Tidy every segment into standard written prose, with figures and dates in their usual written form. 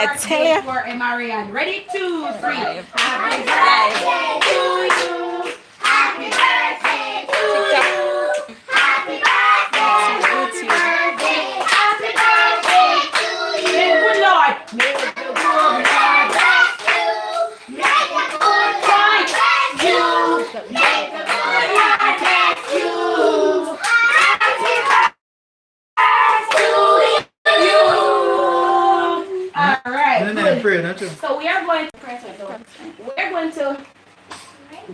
tell you. For Marianne. Ready? 2, 3. Happy Live. birthday to you. Happy birthday to you. Happy birthday. Happy birthday to you. May the good Lord. May the good Lord bless you. May the good Lord bless you. May the good Lord bless you. Happy birthday to you. All right. Good. So we are going to pray. We're going to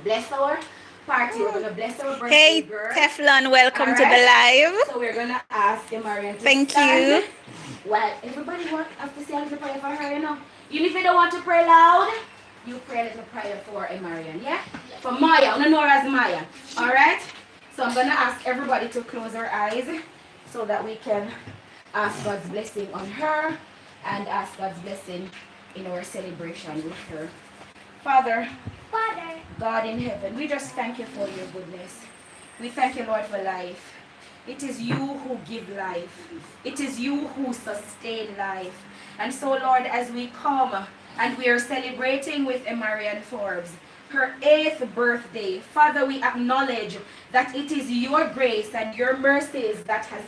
bless our party. We're going to bless our birthday Hey, girl. Teflon, welcome All to the right. live. So we're going to ask Marian to Thank stand. you. Well, everybody have to say a little prayer for her, you know. Even if you don't want to pray loud, you pray a little prayer for Marian, yeah? For Maya, I know her as Maya. All right? So I'm going to ask everybody to close their eyes so that we can ask God's blessing on her and ask God's blessing in our celebration with her. Father, God in heaven, we just thank you for your goodness. We thank you, Lord, for life. It is you who give life. It is you who sustain life. And so, Lord, as we come and we are celebrating with Marian Forbes, her 8th birthday, Father, we acknowledge that it is your grace and your mercies that has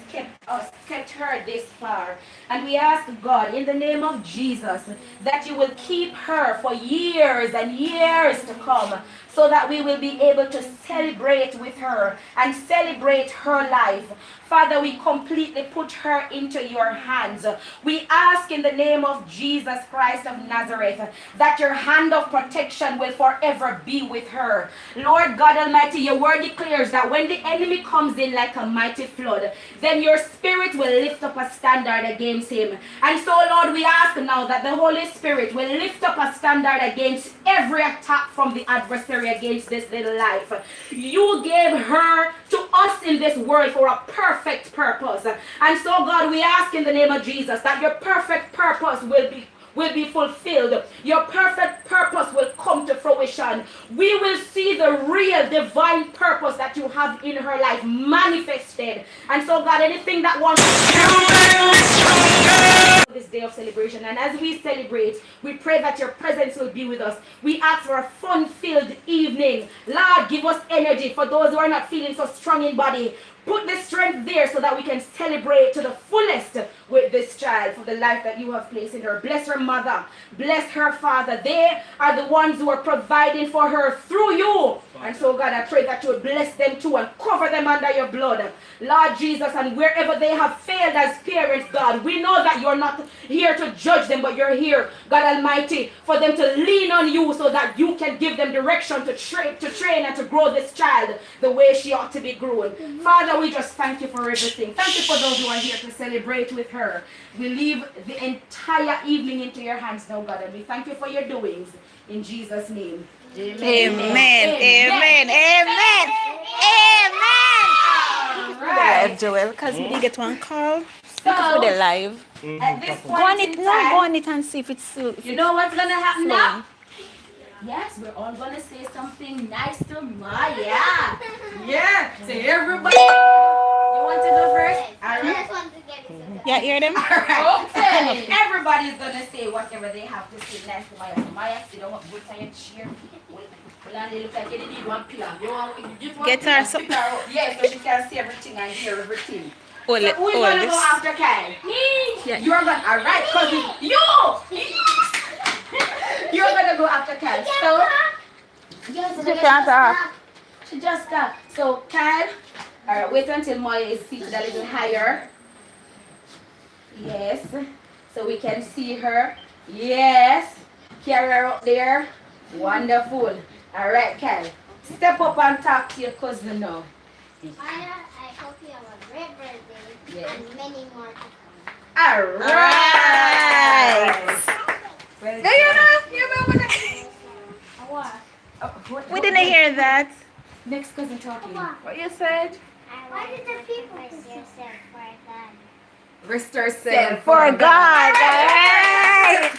kept her this far. And we ask God in the name of Jesus that you will keep her for years and years to come, so that we will be able to celebrate with her and celebrate her life. Father, we completely put her into your hands. We ask in the name of Jesus Christ of Nazareth that your hand of protection will forever be with her. Lord God Almighty, your word declares that when the enemy comes in like a mighty flood, then your spirit will lift up a standard against him. And so, Lord, we ask now that the Holy Spirit will lift up a standard against every attack from the adversary against this little life. You gave her to us in this world for a perfect purpose. And so, God, we ask in the name of Jesus that your perfect purpose will be fulfilled. Your perfect purpose will come to fruition. We will see the real divine purpose that you have in her life manifested. And so, God, anything that wants this day of celebration, and as we celebrate, we pray that your presence will be with us. We ask for a fun-filled evening. Lord, give us energy for those who are not feeling so strong in body. Put the strength there so that we can celebrate to the fullest with this child for the life that you have placed in her. Bless her mother. Bless her father. They are the ones who are providing for her through you. And so, God, I pray that you would bless them too and cover them under your blood. Lord Jesus, and wherever they have failed as parents, God, we know that you're not here to judge them, but you're here, God Almighty, for them to lean on you so that you can give them direction to train and to grow this child the way she ought to be grown. Father, we just thank you for everything. Thank you for those who are here to celebrate with her. We leave the entire evening into your hands now, God, and we thank you for your doings. In Jesus' name. Amen. Amen. Amen. Amen. Amen. Right. Live, Joel, because we did get one call. So, For the live. At this Go on point it in now. Go time, on it and see if it's still. you know what's gonna happen now? Yes, we're all gonna say something nice to Maya. Yeah, to everybody. You want to go first? All right. Yeah, hear them? All right. Okay. Everybody's gonna say whatever they have to say nice to Maya. So Maya, sit down, good time and cheer. Well, and they look like you need one pillar. You want just one Get pillar, her some. pick her up. Yeah, so she can see everything and hear everything. Hold So it. who's Hold gonna this. go after Kyle? Me. Yeah. You're gonna. All right, cousin. You. You're gonna go after Kyle. So. Yes, She can't talk. She just stopped. So Kyle. All right. Wait until Moya is seated a little higher. Yes. So we can see her. Yes. Carry her up there. Wonderful. All right, Kyle. Step up and talk to your cousin now. Maya, I hope you have a great birthday and many more to come. All right. Well, Do you know what What? we didn't hear that. Next cousin talking. What you said? Why did the people rest yourself for God? Rest herself For God. Alright.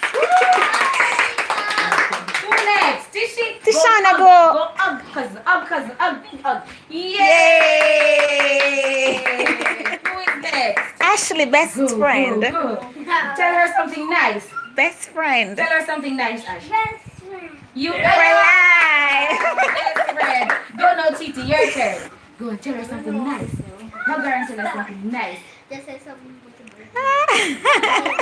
Who next? Tishana Go cousin. Yay! Who is next? Ashley, best friend. Go. Tell her something nice. Best friend. Tell her something nice, Ash. Best friend. You For life. best friend. Go now, Titi, your turn. Go and tell her something nice. Hug her and tell her something nice. Just say something with the birthday.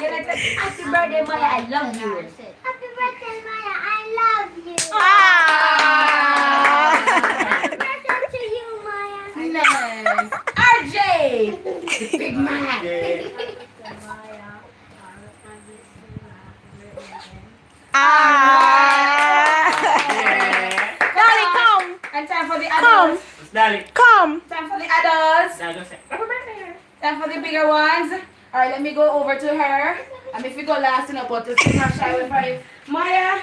You're like, happy birthday, Maya, I love you. Happy birthday, Maya. I love you. Ah. Happy birthday to you, Maya. Nice. RJ, the big man. Dolly, come. And time for the Come. adults. Darling. Come. Time for the adults. Now go say. Time for the bigger ones. All right, let me go over to her. And if we go last, you know, but to see her shy with her. Maya,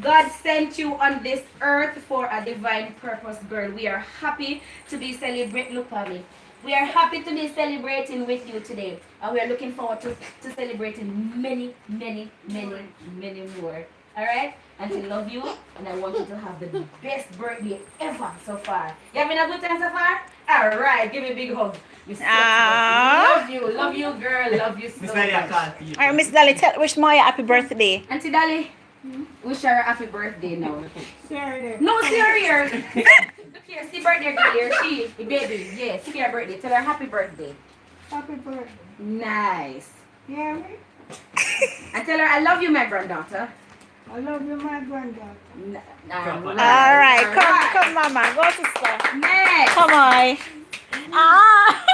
God sent you on this earth for a divine purpose, girl. We are happy to be celebrating. Look at me. We are happy to be celebrating with you today. And we are looking forward to celebrating many, many, many, many more. All right? And we love you. And I want you to have the best birthday ever so far. You having a good time so far? All right. Give me a big hug. You sexy Ah. girl. Love you, girl. Love you so Miss Mary, I much. call for you. All right, Miss Dolly, wish Maya happy birthday. Auntie Dolly, wish her a happy birthday now. No, see her here. Look here, see birthday girl here. She, the baby. Yeah, see her birthday. Tell her happy birthday. Happy birthday. Nice. Yeah, And tell her I love you, my granddaughter. I love you, my granddaughter. All right, come, Mama. Go, sister. Next. Come on. Ah.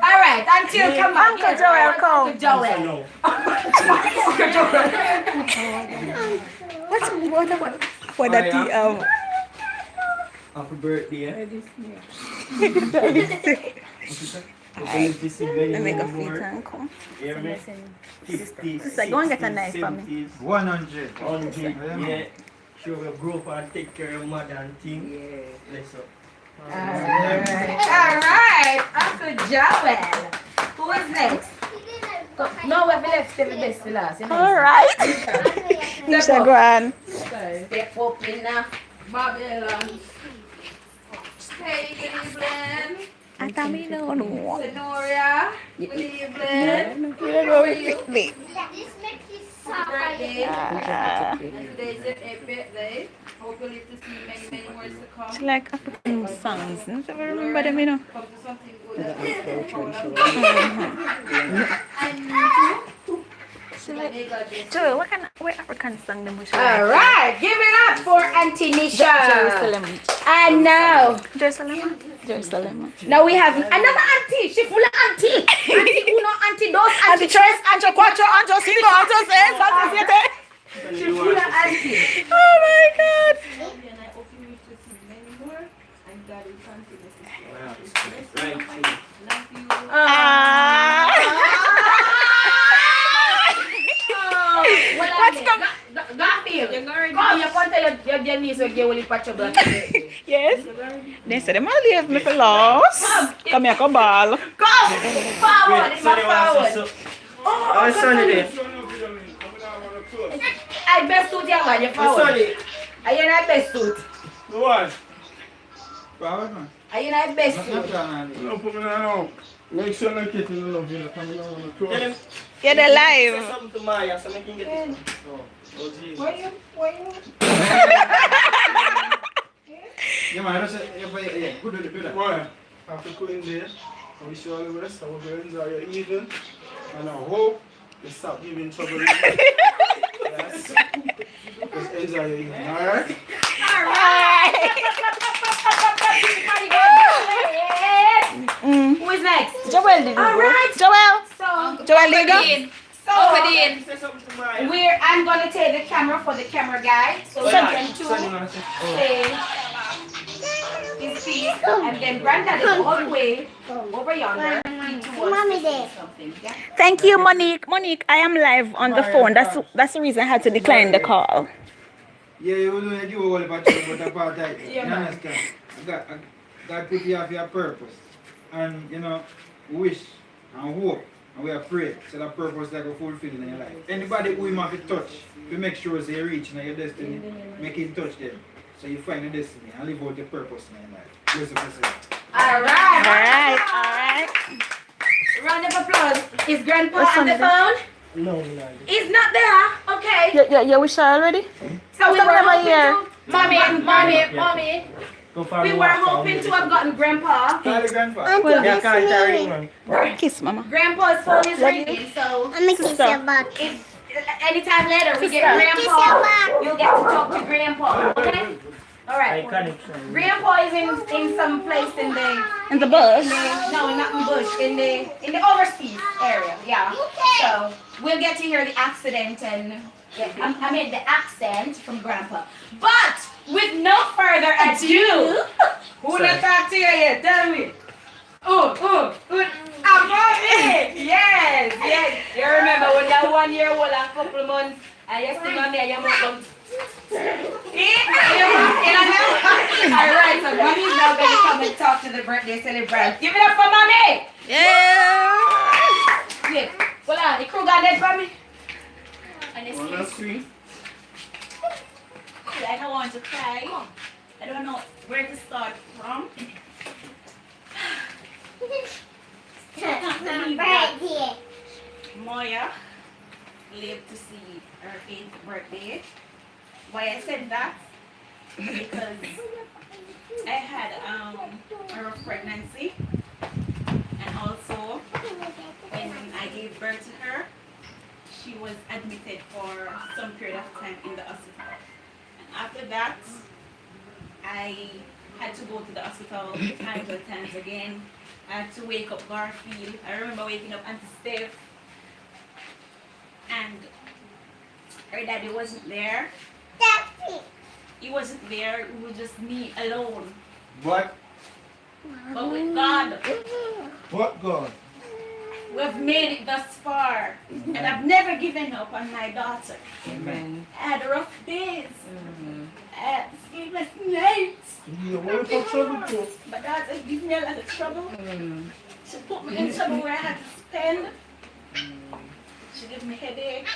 All right, until come on. Uncle Joel, come. Uncle Joel. No. Uncle Joel. What that Happy birthday. Let me go feet and come. Hear me? 50, Sister, go and get a knife for me. 70s, 100. 100, yeah. She will grow up and take care of mother and thing. Yeah. Bless her. All right, Uncle Joel. Who is next? No, we have left the best for last. You know. All right. Nisha, go on. Step up in Babylon. Hey, Cleveland. Atamino, no. Sonoria. Cleveland. How are you? This makes you soft. Birthday. Ah. Today's your birthday. Hopefully to see many, many more to come. She like African songs. I never remember them, you know. Come to something good. She like, Joel, what African song them we should All like? right, give it up for Auntie Nisha. Jerusalem. And now, Jerusalem. Jerusalem. now we have another auntie. She full of auntie. Auntie uno, auntie dos, auntie tres, Ancho cuatro, Ancho cinco, Ancho seis, Ancho siete. She full of auntie. Oh my God. Right. Ah. What's Garfield, come, you can't tell your niece or your patch of blood. Yes. They said, "I'm gonna leave me for lost. Come here, come ball." Come forward, it's not forward. Oh, Sonny there. I best suit your man, you forward. Sonny. Are you not best suit? What? Power, man. Are you not best suit? No, put me down. Make sure I'm getting the love you. Come down on the Tell him. tour. Yeah, they're Say live. something to Maya so I can get this. Oh, Jesus. Yeah, man, that's it. Yeah, good do that. Why? After going there, I wish you all the best. I hope you enjoy your evening. And I hope you stop giving trouble. Yes. Just enjoy your evening, alright? Who is next? Joel, did you All go? right. Joel. So, Joel, did you go? So, Say something to Maya. I'm gonna take the camera for the camera guy. So we can Sonny, two wanna say? say his piece, and then Brandon is all the way over yonder. Mommy there. Something. Yeah? Thank you, Monique. Monique, I am live on the phone. That's the reason I had to decline the call. Yeah, you will give all the trouble, but apart that, Yeah, you man. understand? God put you have your purpose. And, you know, wish and hope. And we are praying so that purpose like a fulfilling in your life. Anybody who you have to touch, to make sure they reach in your destiny, make it touch them. So you find your destiny and live out your purpose in your life. Bless you, bless you. All right. All right. Round of applause. Is Grandpa What's on the on phone? No. He's not there. Okay. Yeah, we share already? So we Come were over hoping here. to, mommy. Go for We a were walk, hoping to have gotten Grandpa. Call the grandpa. Yeah, can't carry man. Kiss, mama. Grandpa's phone is Love you. ringing, so I'm gonna kiss your back. if anytime later we get Sister. Kiss your Grandpa, back. you'll get to talk to Grandpa. Okay. All right. Iconic. Grandpa is in some place in the In the bush. no, not in bush, in the overseas area. Yeah. So we'll get to hear the accident and I mean the accent from Grandpa. But with no further ado, who not talk to you yet? Tell me. Yes. You remember when that 1 year old and couple months and you see mommy and your mom. Alright, so mommy's now gonna come and talk to the birthday celebrant. Give it up for mommy! Yeah. Wait, hold on, the crew got that for me? And it's Like I want to cry. I don't know where to start from. Birthday. Moya lived to see her 8th birthday. Why I said that? Because I had a rough pregnancy, and also when I gave birth to her, she was admitted for some period of time in the hospital. And after that, I had to go to the hospital times again. I had to wake up Garfield. I remember waking up Auntie Steph, and her daddy wasn't there. That's it. He wasn't there. It was just me alone. What? But with God, What God? we've made it thus far, and I've never given up on my daughter. Amen. I had rough days. I had sleepless nights. My daughter gave me a lot of trouble. She put me in trouble where I had to spend. She gave me headache.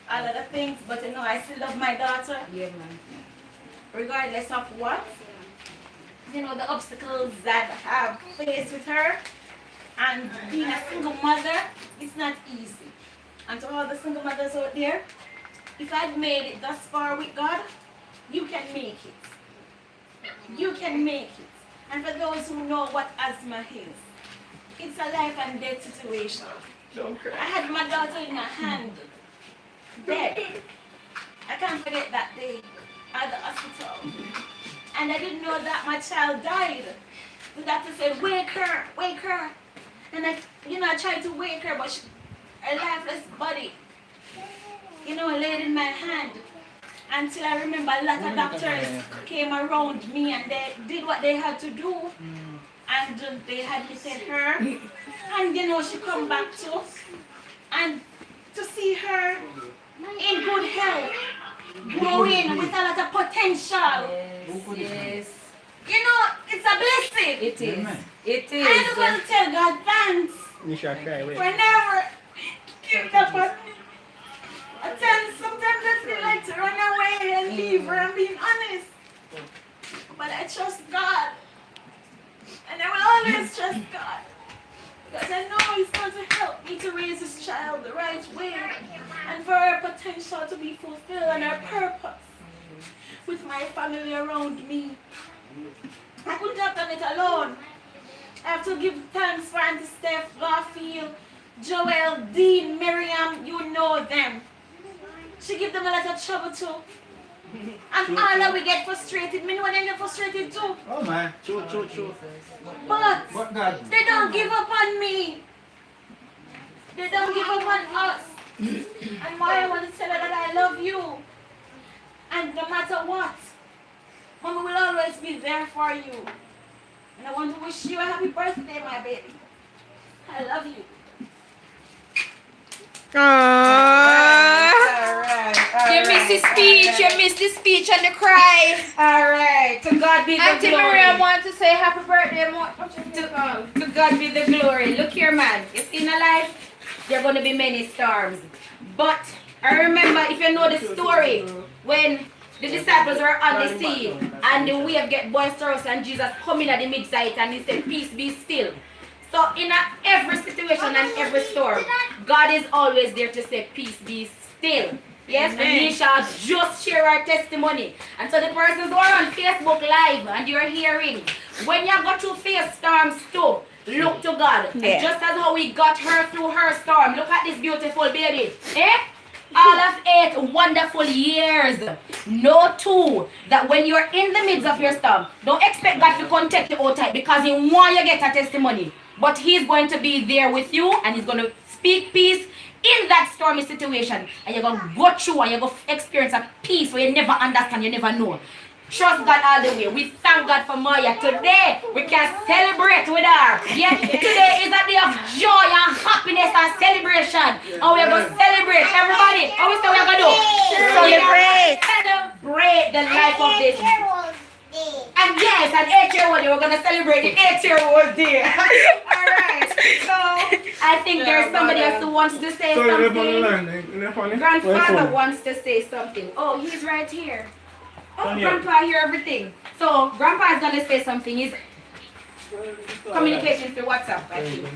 All of the things, but you know, I still love my daughter. Yeah, man. Regardless of what. You know, the obstacles that I have faced with her. And being a single mother, it's not easy. And to all the single mothers out there, if I've made it thus far with God, you can make it. You can make it. And for those who know what asthma is, it's a life and death situation. I had my daughter in my hand, dead. I can't forget that day at the hospital. And I didn't know that my child died. The doctor said, wake her, wake her. And I tried to wake her, but her lifeless body, laid in my hand. Until I remember a lot of doctors came around me and they did what they had to do. And they admitted her. And she come back to. And to see her in good health, growing with a lot of potential. Yes. It's a blessing. It is. Amen. It is. I just want to tell God thanks. You should cry. Wait. Whenever give up on me. Sometimes I feel like to run away and leave her, I'm being honest. But I trust God. And I will always trust God. Because I know He's going to help me to raise this child the right way. And for her potential to be fulfilled and her purpose. With my family around me. I couldn't have done it alone. I have to give thanks for Auntie Steph, Garfield, Joel, Dean, Miriam, you know them. She give them a lot of trouble too. And all that we get frustrated. Me know they get frustrated too. Oh man. True. But What God? they don't give up on me. They don't give up on us. And why I want to tell her that I love you. And no matter what, Mama will always be there for you. And I want to wish you a happy birthday, my baby. I love you. You missed the speech. You missed the speech and the cry. All right. To God be the Auntie glory. Maria want to say happy birthday. To God be the glory. Look here, man. You see in a life, there are going to be many storms. But I remember, if you know the story, when the disciples were on the sea and the wave get boisterous and Jesus come in at the midsight and he said, peace be still. So in every situation and every storm, God is always there to say, peace, be still. Yes, and Nisha just share our testimony. And so the persons who are on Facebook Live and you're hearing, when you go through face storms too, look to God. And just as how we got her through her storm, look at this beautiful baby. Eh? All of 8 wonderful years. Know too that when you're in the midst of your storm, don't expect God to come take you out because He wants you to get a testimony. But He's going to be there with you and He's going to speak peace in that stormy situation. And you're going to go through and you're going to experience a peace where you never understand, you never know. Trust God all the way. We thank God for Maya. Today, we can celebrate with her. Yes, today is a day of joy and happiness and celebration. And we're going to celebrate. Everybody, how we say we're going to do? Celebrate. Celebrate the life of this. And yes, an 8-year-old day, we're going to celebrate the 8-year-old day. Alright, so I think there's somebody else who wants to say something. Grandfather wants to say something. Oh, he's right here. Oh, Grandpa hear everything. So Grandpa is gonna say something. He's communicating through WhatsApp, I think.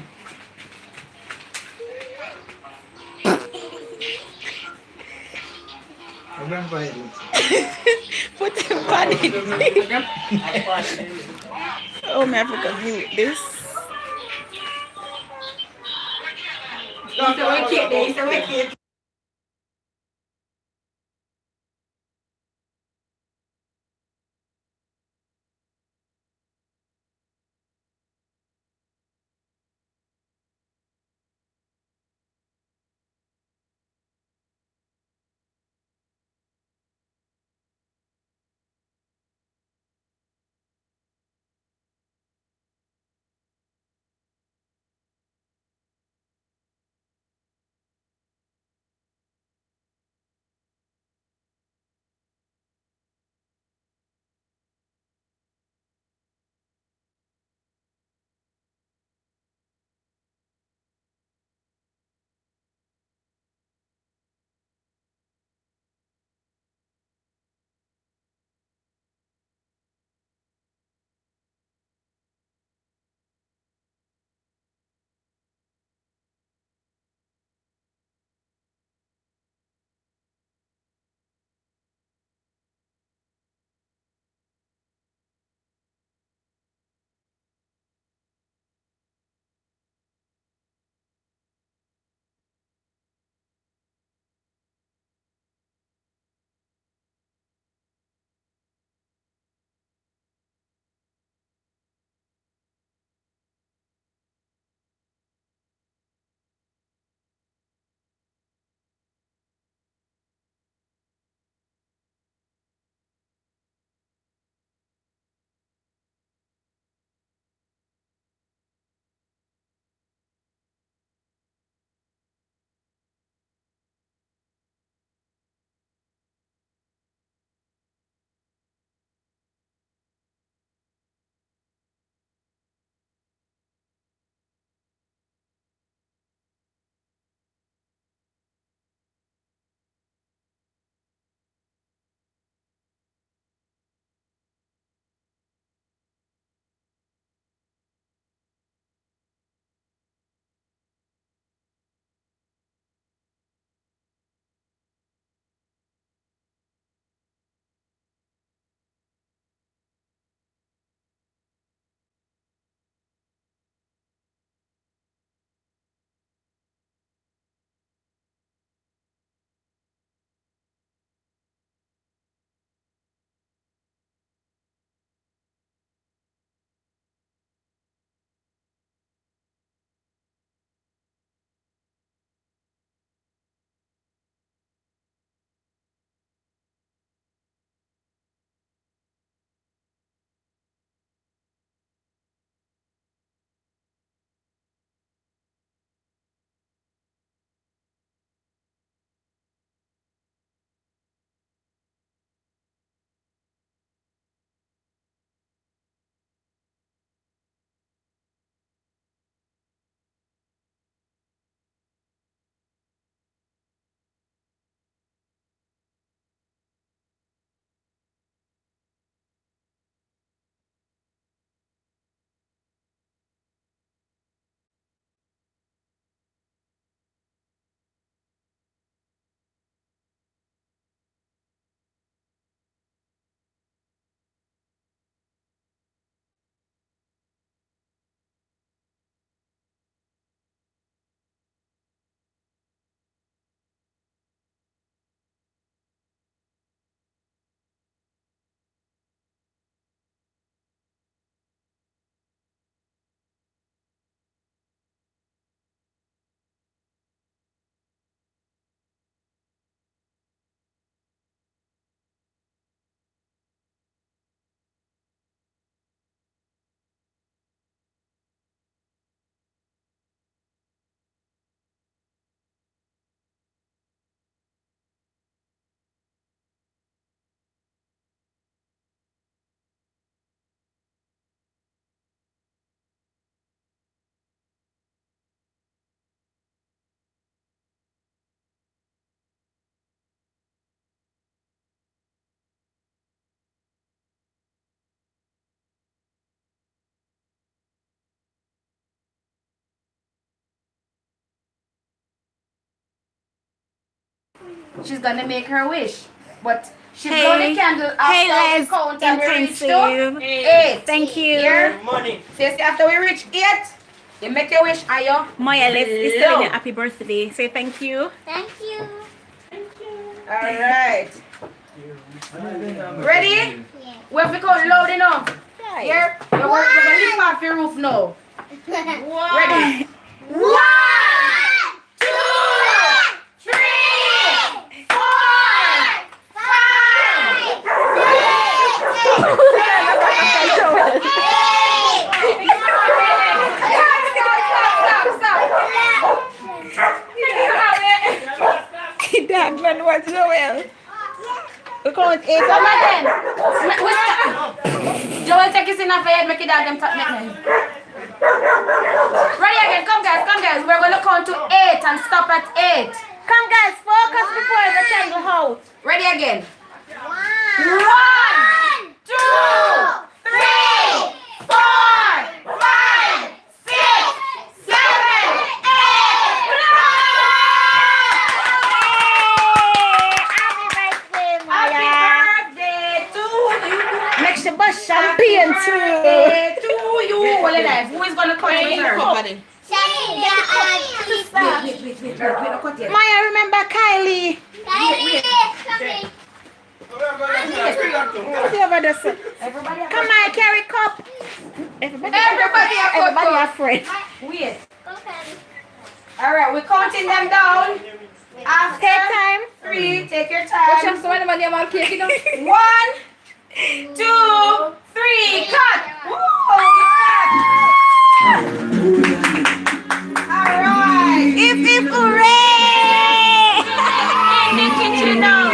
Put the body. Oh, man, I forgot to mute this. He's a wicked. she's gonna make her wish. But she Hey. blow the candle after Hey, we Les. count and we reach to Intensive. 8. Thank you. Here. Money. So you see, after we reach 8, you make your wish and you Maya, let's blow. tell you happy birthday. Say thank you. Thank you. Alright. Ready? Yeah. We have to count loud enough. Here, we're gonna lift off your roof now. Ready? 1, 2, 3, 4, 5. That man was Joel. We count 8. Come again. Joel, take his in off your head, make it down them top. Ready again, come guys. We're gonna count to 8 and stop at 8. Come guys, focus before the candle out. Ready again. 1, 2, 3, 4, 5, 6, 7, 8. Happy birthday to you. Make sure bus champagne too. Birthday to you. Well, life. Who is gonna cut with her? Shania and Krista. Wait, don't cut yet. Maya, remember Kylie. Kylie, coming. Everybody Come on, carry cup. Everybody have a friend. Wait. Go, Kylie. Alright, we're counting them down. After Take time. 3, take your time. 1, 2, 3, cut. Alright. If hooray! In the kitchen now.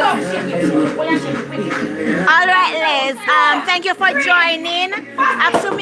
All right, Les. Thank you for joining. Have some.